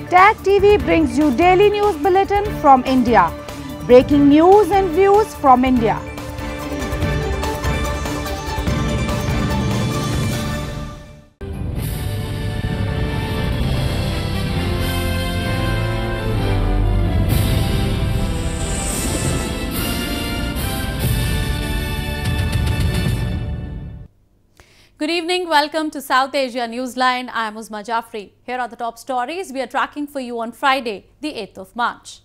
Tag TV brings you daily news bulletin from India. Breaking news and views from India. Good evening, welcome to South Asia Newsline. I am Uzma Jafri. Here are the top stories we are tracking for you on Friday, the 8th of March.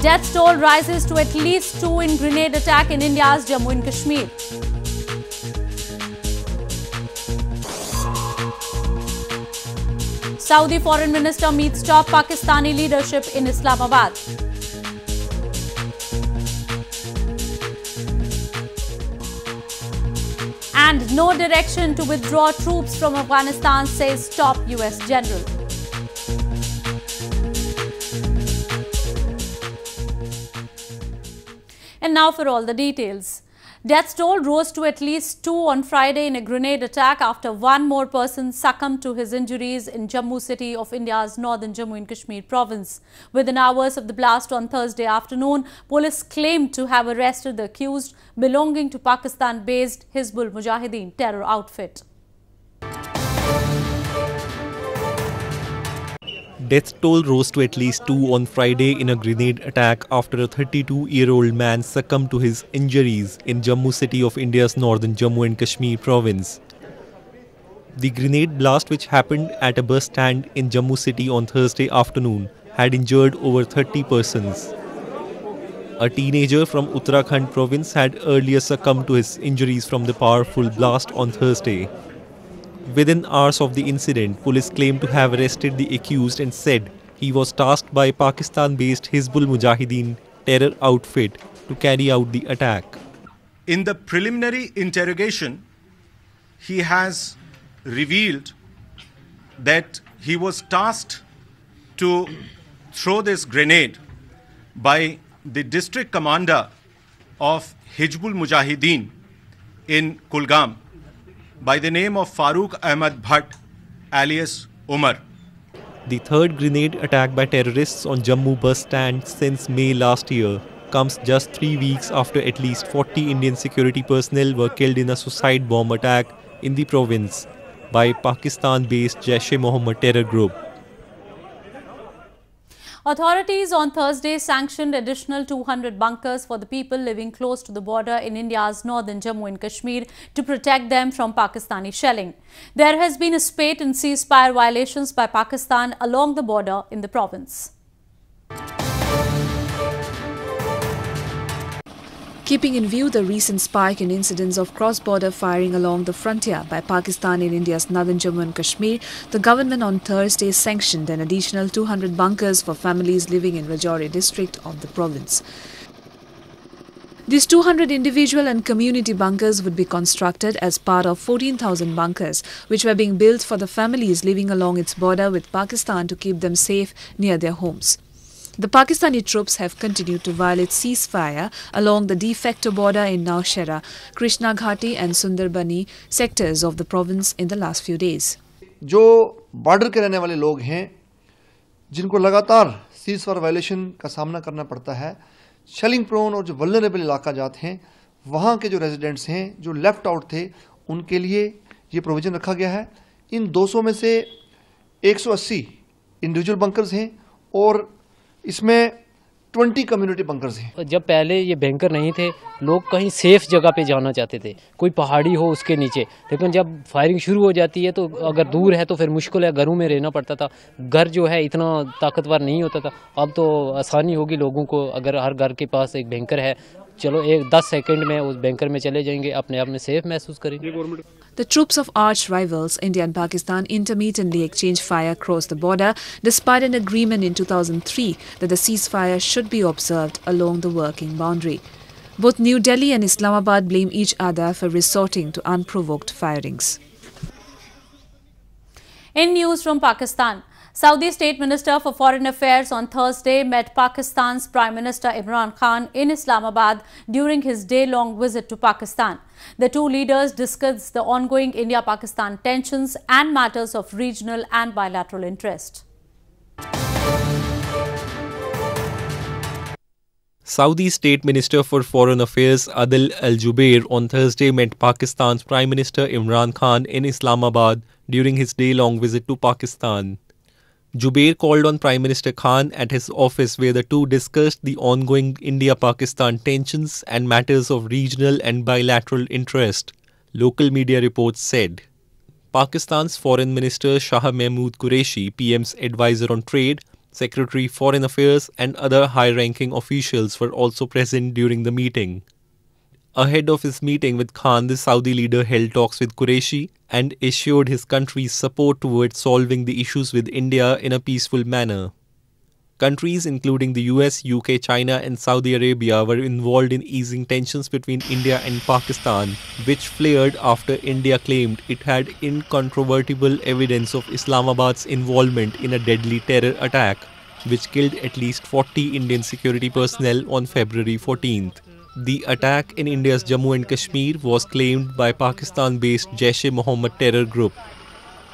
Death toll rises to at least 2 in grenade attack in India's Jammu and Kashmir. Saudi Foreign Minister meets top Pakistani leadership in Islamabad. And no direction to withdraw troops from Afghanistan, says top US general. And now for all the details. Death toll rose to at least 2 on Friday in a grenade attack after one more person succumbed to his injuries in Jammu city of India's northern Jammu and Kashmir province. Within hours of the blast on Thursday afternoon, police claimed to have arrested the accused belonging to Pakistan-based Hizbul Mujahideen terror outfit. Death toll rose to at least 2 on Friday in a grenade attack after a 32-year-old man succumbed to his injuries in Jammu city of India's northern Jammu and Kashmir province. The grenade blast, which happened at a bus stand in Jammu city on Thursday afternoon, had injured over 30 persons. A teenager from Uttarakhand province had earlier succumbed to his injuries from the powerful blast on Thursday. Within hours of the incident, police claimed to have arrested the accused and said he was tasked by Pakistan-based Hizbul Mujahideen terror outfit to carry out the attack. In the preliminary interrogation, he has revealed that he was tasked to throw this grenade by the district commander of Hizbul Mujahideen in Kulgam, by the name of Farooq Ahmed Bhatt, alias Umar. The third grenade attack by terrorists on Jammu bus stand since May last year comes just 3 weeks after at least 40 Indian security personnel were killed in a suicide bomb attack in the province by Pakistan-based Jaish-e-Mohammed terror group. Authorities on Thursday sanctioned additional 200 bunkers for the people living close to the border in India's northern Jammu and Kashmir to protect them from Pakistani shelling. There has been a spate in ceasefire violations by Pakistan along the border in the province. Keeping in view the recent spike in incidents of cross-border firing along the frontier by Pakistan in India's northern Jammu and Kashmir, the government on Thursday sanctioned an additional 200 bunkers for families living in Rajouri district of the province. These 200 individual and community bunkers would be constructed as part of 14,000 bunkers, which were being built for the families living along its border with Pakistan to keep them safe near their homes. The Pakistani troops have continued to violate ceasefire along the de facto border in Naushera, Krishna Ghati and Sundarbani sectors of the province in the last few days. जो border के रहने वाले लोग हैं जिनको लगातार ceasefire violation का सामना करना पड़ता है, शेलिंग प्रोन और जो वल्नरेबल इलाका जात हैं, वहाँ के जो रेजिडेंट्स हैं जो लेफ्ट आउट थे, उनके लिए ये प्रोविजन रखा गया है. इन 200 में से 180 इंडिविजुअल बंकर्स हैं और इसमें 20 कम्युनिटी बंकर्स हैं. जब पहले ये बैंकर नहीं थे, लोग कहीं सेफ जगह पे जाना चाहते थे, कोई पहाड़ी हो उसके नीचे, लेकिन जब फायरिंग शुरू हो जाती है तो अगर दूर है तो फिर मुश्किल है, घरों में रहना पड़ता था. घर जो है इतना ताकतवर नहीं होता था. अब तो आसानी होगी लोगों को, अगर हर घर के पास एक बैंकर है, चलो 10 सेकंड में उस बैंकर में चले जाएंगे, अपने आप में सेफ महसूस करेंगे. The troops of arch rivals India and Pakistan intermittently exchanged fire across the border despite an agreement in 2003 that the ceasefire should be observed along the working boundary. Both New Delhi and Islamabad blame each other for resorting to unprovoked firings. In news from Pakistan, Saudi State Minister for Foreign Affairs on Thursday met Pakistan's Prime Minister Imran Khan in Islamabad during his day-long visit to Pakistan. The two leaders discussed the ongoing India-Pakistan tensions and matters of regional and bilateral interest. Saudi State Minister for Foreign Affairs Adil Al-Jubair on Thursday met Pakistan's Prime Minister Imran Khan in Islamabad during his day-long visit to Pakistan. Jubair called on Prime Minister Khan at his office where the two discussed the ongoing India-Pakistan tensions and matters of regional and bilateral interest, local media reports said. Pakistan's Foreign Minister Shah Mahmood Qureshi, PM's advisor on trade, Secretary Foreign Affairs and other high-ranking officials were also present during the meeting. Ahead of his meeting with Khan, the Saudi leader held talks with Qureshi and assured his country's support towards solving the issues with India in a peaceful manner. Countries including the US, UK, China and Saudi Arabia were involved in easing tensions between India and Pakistan, which flared after India claimed it had incontrovertible evidence of Islamabad's involvement in a deadly terror attack, which killed at least 40 Indian security personnel on February 14th. The attack in India's Jammu and Kashmir was claimed by Pakistan-based Jaish-e-Mohammed terror group.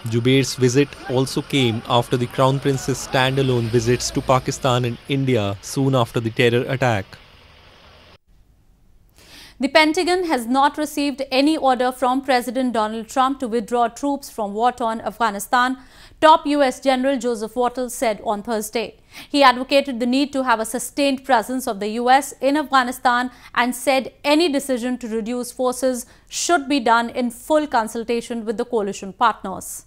Jubair's visit also came after the Crown Prince's standalone visits to Pakistan and India soon after the terror attack. The Pentagon has not received any order from President Donald Trump to withdraw troops from war-torn Afghanistan, top US General Joseph Wattel said on Thursday. He advocated the need to have a sustained presence of the US in Afghanistan and said any decision to reduce forces should be done in full consultation with the coalition partners.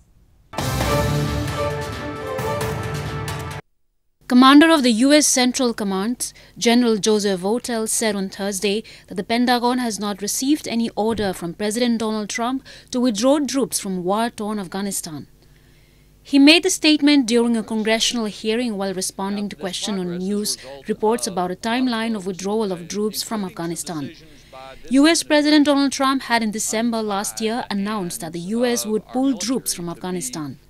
Commander of the U.S. Central Command, General Joseph Wattel, said on Thursday that the Pentagon has not received any order from President Donald Trump to withdraw troops from war-torn Afghanistan. He made the statement during a congressional hearing while responding to questions on news reports about a timeline of withdrawal of troops from Afghanistan. U.S. President Donald Trump had in December last year announced that the U.S. would pull troops from Afghanistan.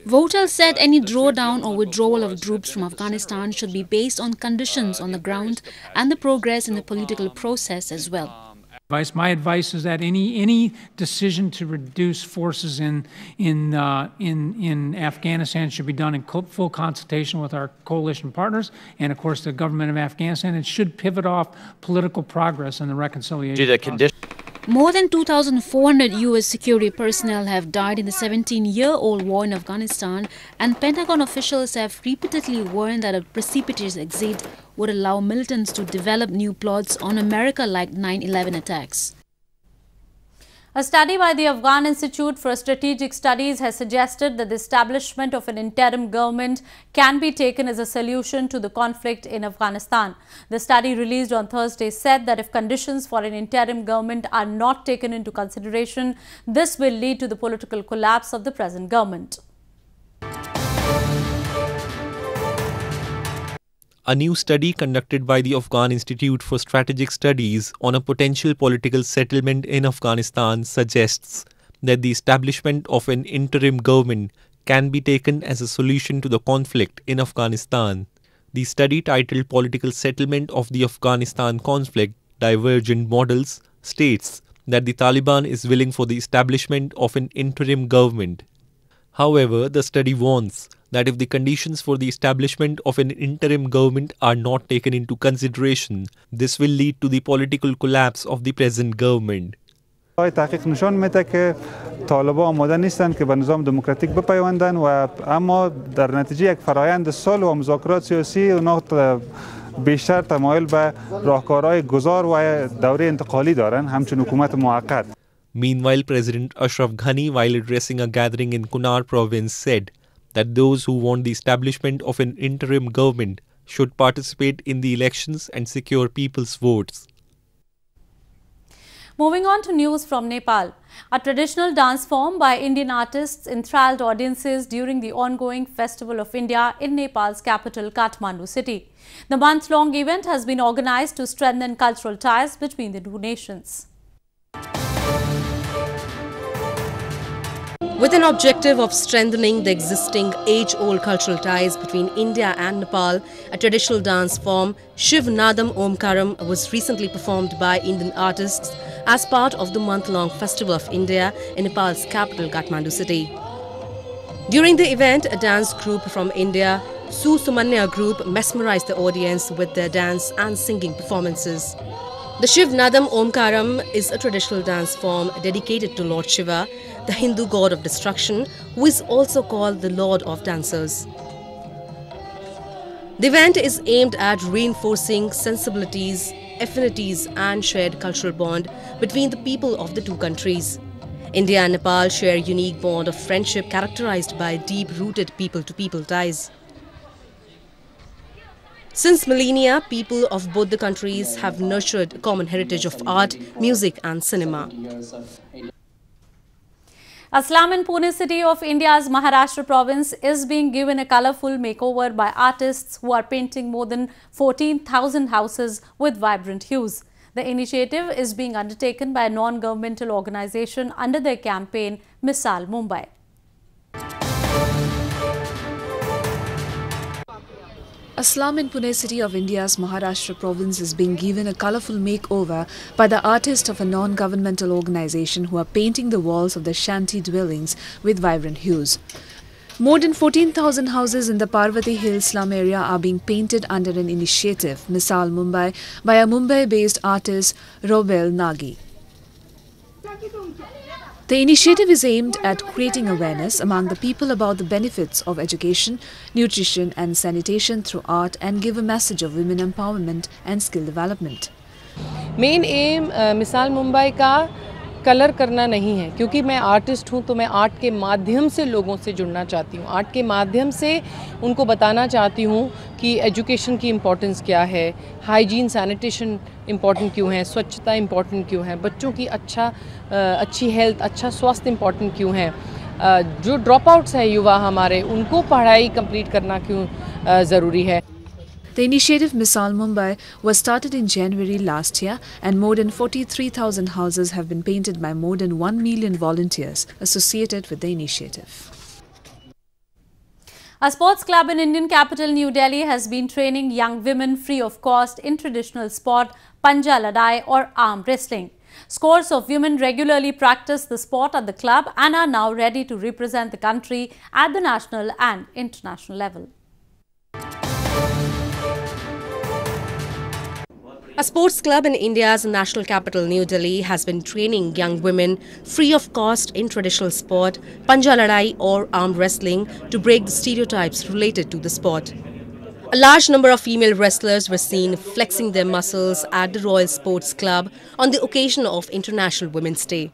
Wattel said any drawdown or withdrawal of troops from Afghanistan should be based on conditions on the ground and the progress in the political process as well. My advice is that any decision to reduce forces in Afghanistan should be done in full consultation with our coalition partners and, of course, the government of Afghanistan. It should pivot off political progress and the reconciliation process. More than 2,400 U.S. security personnel have died in the 17-year-old war in Afghanistan, and Pentagon officials have repeatedly warned that a precipitous exit would allow militants to develop new plots on America like 9/11 attacks. A study by the Afghan Institute for Strategic Studies has suggested that the establishment of an interim government can be taken as a solution to the conflict in Afghanistan. The study released on Thursday said that if conditions for an interim government are not taken into consideration, this will lead to the political collapse of the present government. A new study conducted by the Afghan Institute for Strategic Studies on a potential political settlement in Afghanistan suggests that the establishment of an interim government can be taken as a solution to the conflict in Afghanistan. The study, titled Political Settlement of the Afghanistan Conflict, Divergent Models, states that the Taliban is willing for the establishment of an interim government. However, the study warns that if the conditions for the establishment of an interim government are not taken into consideration, this will lead to the political collapse of the present government. تحقیق نشان میده که طالبان آماده نیستند که به نظام دموکراتیک بپیوندند و اما در نتیجه یک فرایند صلح و مذاکرات سیاسی اونا بیشتر تمایل به راهکارهای گذار و دوره انتقالی دارند، همچون حکومت موقت. Meanwhile, President Ashraf Ghani, while addressing a gathering in Kunar province, said that those who want the establishment of an interim government should participate in the elections and secure people's votes. Moving on to news from Nepal. A traditional dance form by Indian artists enthralled audiences during the ongoing Festival of India in Nepal's capital, Kathmandu city. The month-long event has been organized to strengthen cultural ties between the two nations. With an objective of strengthening the existing age-old cultural ties between India and Nepal, a traditional dance form, Shiv Nadam Omkaram, was recently performed by Indian artists as part of the month-long Festival of India in Nepal's capital, Kathmandu city. During the event, a dance group from India, Susumanya group, mesmerized the audience with their dance and singing performances. The Shiv Nadam Omkaram is a traditional dance form dedicated to Lord Shiva, the Hindu god of destruction, who is also called the Lord of Dancers. The event is aimed at reinforcing sensibilities, affinities and shared cultural bond between the people of the two countries. India and Nepal share a unique bond of friendship characterized by deep-rooted people-to-people ties. Since millennia, people of both the countries have nurtured a common heritage of art, music and cinema. A slum in Pune city of India's Maharashtra province is being given a colourful makeover by artists who are painting more than 14,000 houses with vibrant hues. The initiative is being undertaken by a non-governmental organisation under their campaign Misal Mumbai. A slum in Pune city of India's Maharashtra province is being given a colourful makeover by the artists of a non-governmental organisation who are painting the walls of the shanty dwellings with vibrant hues. More than 14,000 houses in the Parvati Hill slum area are being painted under an initiative, Misal Mumbai, by a Mumbai-based artist, Robel Nagi. The initiative is aimed at creating awareness among the people about the benefits of education, nutrition and sanitation through art and give a message of women empowerment and skill development. Main aim मिसाल मुंबई का colour करना नहीं है, क्योंकि मैं artist हूँ तो मैं आर्ट के माध्यम से लोगों से जुड़ना चाहती हूँ। आर्ट के माध्यम से उनको बताना चाहती हूँ कि एजुकेशन की इम्पोर्टेंस क्या है, हाइजीन सैनिटेशन इम्पोर्टेंट क्यों है, स्वच्छता इम्पोर्टेंट क्यों है, बच्चों की अच्छी हेल्थ, अच्छा स्वास्थ्य इम्पोर्टेंट क्यों है, जो ड्रॉप आउट्स हैं युवा हमारे, उनको पढ़ाई कंप्लीट करना क्यों ज़रूरी है। The initiative Misal Mumbai was started in January last year and more than 43,000 houses have been painted by more than 1 million volunteers associated with the initiative. A sports club in Indian capital New Delhi has been training young women free of cost in traditional sport Panja Ladai or arm wrestling. Scores of women regularly practice the sport at the club and are now ready to represent the country at the national and international level. A sports club in India's national capital, New Delhi, has been training young women free of cost in traditional sport, Panja Ladai or arm wrestling to break the stereotypes related to the sport. A large number of female wrestlers were seen flexing their muscles at the Royal Sports Club on the occasion of International Women's Day.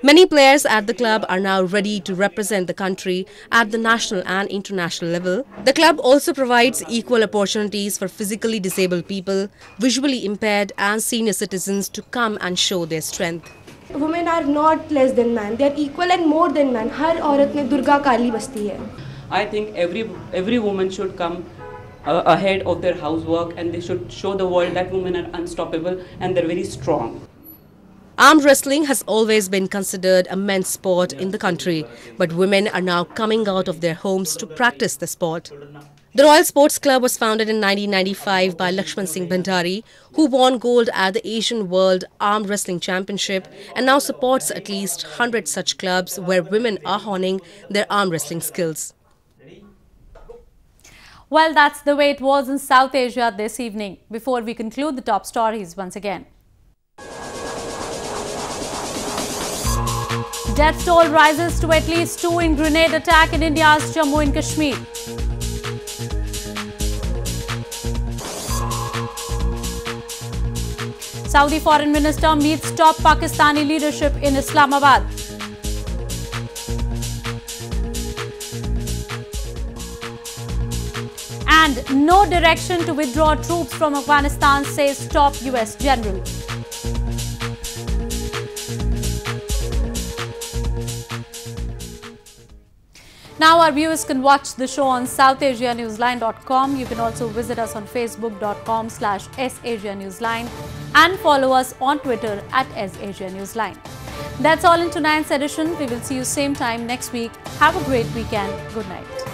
Many players at the club are now ready to represent the country at the national and international level. The club also provides equal opportunities for physically disabled people, visually impaired and senior citizens to come and show their strength. Women are not less than men, they are equal and more than men. हर औरत में दुर्गा काली बसती है. I think every woman should come ahead of their housework and they should show the world that women are unstoppable and they're very strong. Arm wrestling has always been considered a men's sport in the country, but women are now coming out of their homes to practice the sport. The Royal Sports Club was founded in 1995 by Lakshman Singh Bhandari, who won gold at the Asian World Arm Wrestling Championship and now supports at least 100 such clubs where women are honing their arm wrestling skills. Well, that's the way it was in South Asia this evening. Before we conclude the top stories once again. Death toll rises to at least 2 in grenade attack in India's Jammu and Kashmir. Saudi Foreign Minister meets top Pakistani leadership in Islamabad. And no direction to withdraw troops from Afghanistan, says top US general. Now our viewers can watch the show on SouthAsiaNewsline.com. You can also visit us on Facebook.com/SAsiaNewsline and follow us on Twitter @SAsiaNewsline. That's all in tonight's edition. We will see you same time next week. Have a great weekend. Good night.